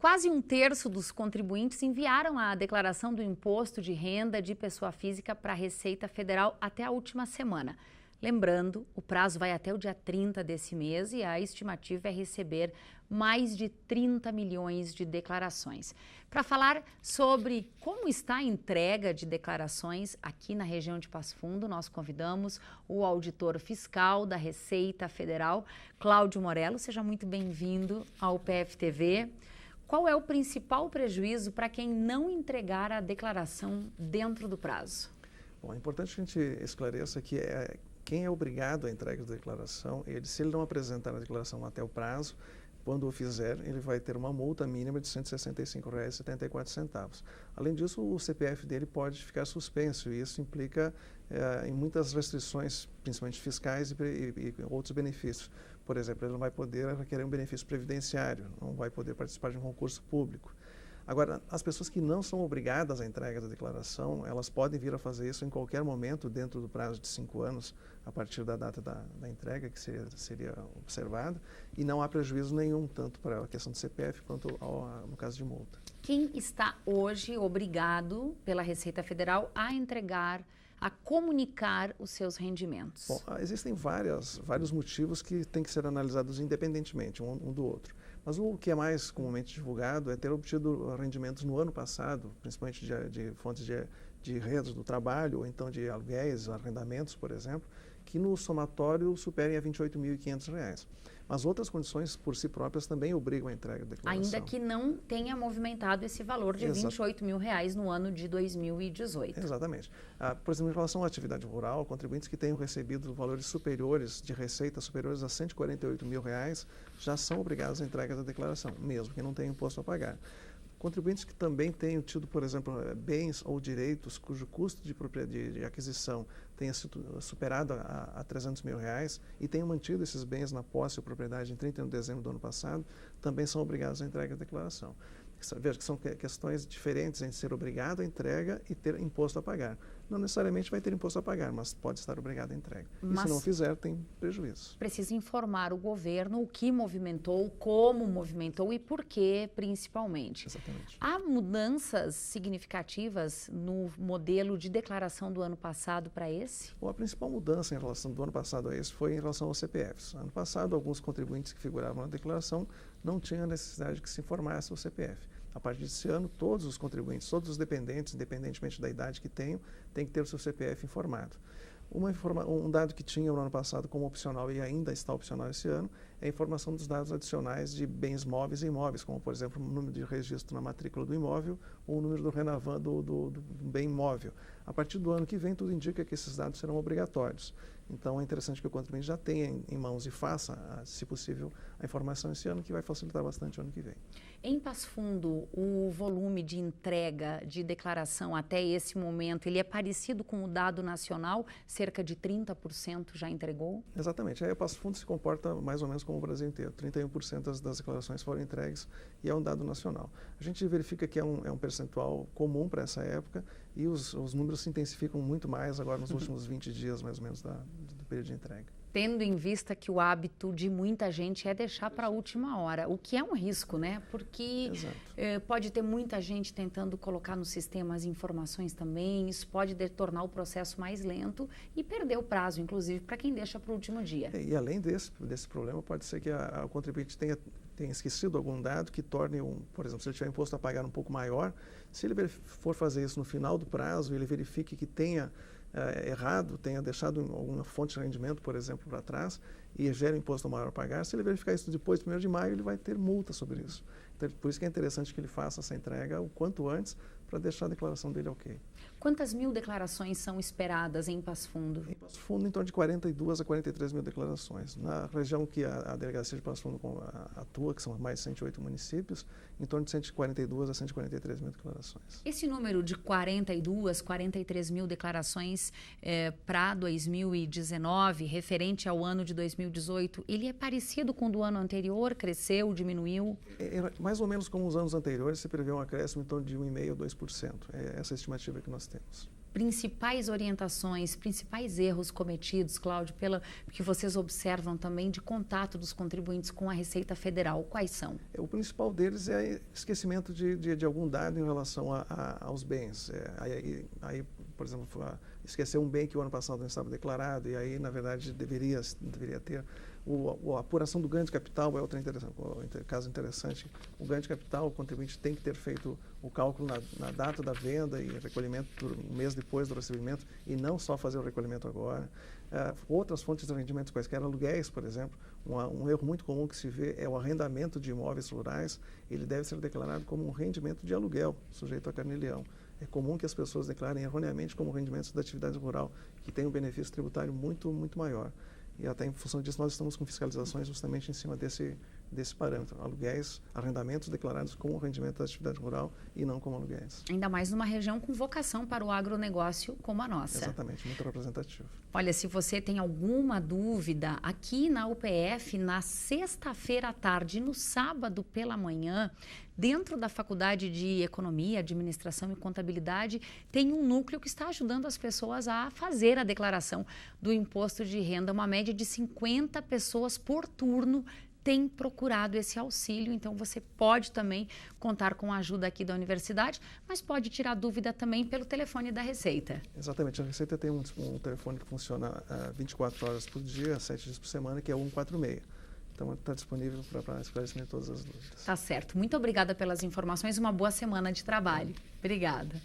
Quase um terço dos contribuintes enviaram a declaração do imposto de renda de pessoa física para a Receita Federal até a última semana. Lembrando, o prazo vai até o dia 30 desse mês e a estimativa é receber mais de 30 milhões de declarações. Para falar sobre como está a entrega de declarações aqui na região de Passo Fundo, nós convidamos o auditor fiscal da Receita Federal, Cláudio Morello. Seja muito bem-vindo ao PFTV. Qual é o principal prejuízo para quem não entregar a declaração dentro do prazo? Bom, é importante que a gente esclareça que quem é obrigado à entrega da declaração, se ele não apresentar a declaração até o prazo, quando o fizer, ele vai ter uma multa mínima de R$ 165,74. Além disso, o CPF dele pode ficar suspenso e isso implica em muitas restrições, principalmente fiscais e outros benefícios. Por exemplo, ele não vai poder requerer um benefício previdenciário, não vai poder participar de um concurso público. Agora, as pessoas que não são obrigadas à entrega da declaração, elas podem vir a fazer isso em qualquer momento dentro do prazo de 5 anos, a partir da data da entrega, que seria observada, e não há prejuízo nenhum, tanto para a questão do CPF quanto no caso de multa. Quem está hoje obrigado pela Receita Federal a entregar, a comunicar os seus rendimentos? Bom, existem vários motivos que têm que ser analisados independentemente um do outro. Mas o que é mais comumente divulgado é ter obtido rendimentos no ano passado, principalmente de fontes de rendas do trabalho, ou então de aluguéis, arrendamentos, por exemplo, que no somatório superem a R$ 28.500. Mas outras condições por si próprias também obrigam a entrega da declaração. Ainda que não tenha movimentado esse valor de R$ 28 mil no ano de 2018. Exatamente. Por exemplo, em relação à atividade rural, contribuintes que tenham recebido valores superiores, de receita superiores a R$ 148 mil, já são obrigados à entrega da declaração, mesmo que não tenham imposto a pagar. Contribuintes que também tenham tido, por exemplo, bens ou direitos cujo custo de aquisição tenha sido superado a R$ 300 mil e tenham mantido esses bens na posse ou propriedade em 31 de dezembro do ano passado, também são obrigados à entrega da declaração. Veja que são questões diferentes entre ser obrigado à entrega e ter imposto a pagar. Não necessariamente vai ter imposto a pagar, mas pode estar obrigado à entrega. E se não fizer, tem prejuízo. Precisa informar o governo o que movimentou, como movimentou e por quê, principalmente. Exatamente. Há mudanças significativas no modelo de declaração do ano passado para esse? Bom, a principal mudança em relação do ano passado a esse foi em relação aos CPFs. Ano passado, alguns contribuintes que figuravam na declaração não tinham necessidade de que se informasse o CPF. A partir desse ano, todos os contribuintes, todos os dependentes, independentemente da idade que tenham, têm que ter o seu CPF informado. Um dado que tinha no ano passado como opcional e ainda está opcional esse ano é a informação dos dados adicionais de bens móveis e imóveis, como, por exemplo, o número de registro na matrícula do imóvel ou o número do Renavan do bem imóvel. A partir do ano que vem, tudo indica que esses dados serão obrigatórios. Então, é interessante que o contribuinte já tenha em mãos e faça, se possível, a informação esse ano, que vai facilitar bastante o ano que vem. Em Passo Fundo, o volume de entrega de declaração até esse momento, ele é parecido com o dado nacional? Cerca de 30% já entregou? Exatamente. Aí o Passo Fundo se comporta mais ou menos como o Brasil inteiro. 31% das declarações foram entregues e é um dado nacional. A gente verifica que é um percentual comum para essa época e os números se intensificam muito mais agora nos últimos 20 dias, mais ou menos, do período de entrega. Tendo em vista que o hábito de muita gente é deixar para a última hora, o que é um risco, né? Porque pode ter muita gente tentando colocar no sistema as informações também, isso pode tornar o processo mais lento e perder o prazo, inclusive, para quem deixa para o último dia. E além desse problema, pode ser que o contribuinte tenha esquecido algum dado que torne, por exemplo, se ele tiver imposto a pagar um pouco maior, se ele for fazer isso no final do prazo, ele verifique que tenha errado, tenha deixado alguma fonte de rendimento, por exemplo, para trás e gera imposto maior a pagar, se ele verificar isso depois do 1º de maio, ele vai ter multa sobre isso. Então, por isso que é interessante que ele faça essa entrega o quanto antes para deixar a declaração dele ok. Quantas mil declarações são esperadas em Passo Fundo? Em Passo Fundo, em torno de 42 a 43 mil declarações. Na região que a delegacia de Passo Fundo atua, que são mais de 108 municípios, em torno de 142 a 143 mil declarações. Esse número de 42, 43 mil declarações para 2019, referente ao ano de 2018, ele é parecido com o do ano anterior? Cresceu, diminuiu? Mais ou menos como os anos anteriores, se prevê um acréscimo em torno de 1,5% a 2%. É essa a estimativa que nós temos. principais orientações, principais erros cometidos, Cláudio, que vocês observam também de contato dos contribuintes com a Receita Federal? Quais são? O principal deles é esquecimento de algum dado em relação aos bens. Aí, por exemplo, esquecer um bem que o ano passado não estava declarado e aí, na verdade, deveria ter. A apuração do ganho de capital é outro caso interessante. O ganho de capital, o contribuinte tem que ter feito o cálculo na data da venda e recolhimento um mês depois do recebimento e não só fazer o recolhimento agora. Outras fontes de rendimentos quaisquer, aluguéis, por exemplo. Um erro muito comum que se vê é o arrendamento de imóveis rurais. Ele deve ser declarado como um rendimento de aluguel, sujeito a carnê-leão. É comum que as pessoas declarem erroneamente como rendimentos da atividade rural, que tem um benefício tributário muito, muito maior. E até em função disso nós estamos com fiscalizações justamente em cima desse parâmetro. Aluguéis, arrendamentos declarados como rendimento da atividade rural e não como aluguéis. Ainda mais numa região com vocação para o agronegócio como a nossa. Exatamente, muito representativo. Olha, se você tem alguma dúvida, aqui na UPF, na sexta-feira à tarde e no sábado pela manhã, dentro da Faculdade de Economia, Administração e Contabilidade, tem um núcleo que está ajudando as pessoas a fazer a declaração do imposto de renda. Uma média de 50 pessoas por turno tem procurado esse auxílio, então você pode também contar com a ajuda aqui da universidade, mas pode tirar dúvida também pelo telefone da Receita. Exatamente, a Receita tem um telefone que funciona 24 horas por dia, 7 dias por semana, que é o 146. Então está disponível para esclarecimento de todas as dúvidas. Tá certo. Muito obrigada pelas informações e uma boa semana de trabalho. Obrigada.